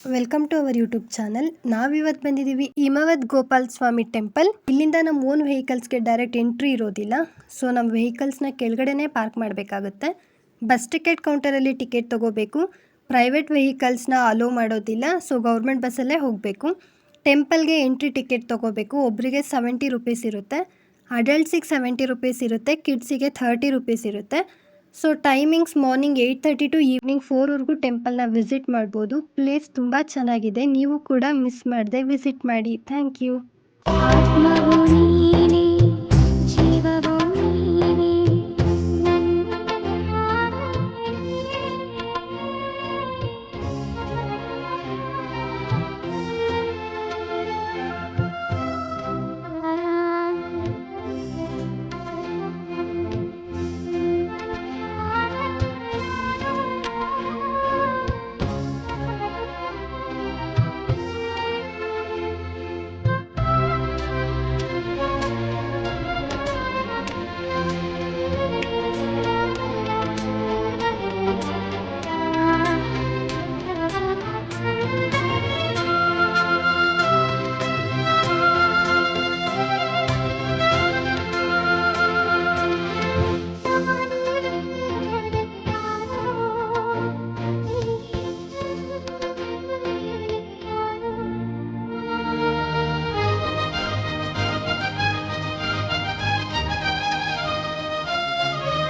Welcome to our YouTube channel. ನಾವಿವತ್ತು ಬಂದಿದ್ದೀವಿ Himavad Gopal Swamy temple. ಇಲ್ಲಿಂದ ನಮ್ಮ ಓನ್ ವೆಹಿಕಲ್ಸ್ಗೆ ಡೈರೆಕ್ಟ್ ಎಂಟ್ರಿ ಇರೋದಿಲ್ಲ. ಸೊ ನಮ್ಮ ವೆಹಿಕಲ್ಸ್ನ ಕೆಳಗಡೆನೇ ಪಾರ್ಕ್ ಮಾಡಬೇಕಾಗುತ್ತೆ. ಬಸ್ ಟಿಕೆಟ್ ಕೌಂಟರಲ್ಲಿ ಟಿಕೆಟ್ ತೊಗೋಬೇಕು. ಪ್ರೈವೇಟ್ ವೆಹಿಕಲ್ಸ್ನ ಅಲೋ ಮಾಡೋದಿಲ್ಲ. ಸೊ ಗೌರ್ಮೆಂಟ್ ಬಸ್ಸಲ್ಲೇ ಹೋಗಬೇಕು. ಟೆಂಪಲ್ಗೆ ಎಂಟ್ರಿ ಟಿಕೆಟ್ ತೊಗೋಬೇಕು. ಒಬ್ಬರಿಗೆ 70 ರುಪೀಸ್ ಇರುತ್ತೆ. ಅಡಲ್ಟ್ಸಿಗೆ 70 ರುಪೀಸ್ ಇರುತ್ತೆ. ಕಿಡ್ಸಿಗೆ 30 ರುಪೀಸ್ ಇರುತ್ತೆ. So timings morning 8:30 to evening 4ವರೆಗೂ ಟೆಂಪಲ್ನ ವಿಸಿಟ್ ಮಾಡ್ಬೋದು. ಪ್ಲೇಸ್ ತುಂಬ ಚೆನ್ನಾಗಿದೆ. ನೀವು ಕೂಡ ಮಿಸ್ ಮಾಡದೆ ವಿಸಿಟ್ ಮಾಡಿ. Thank you.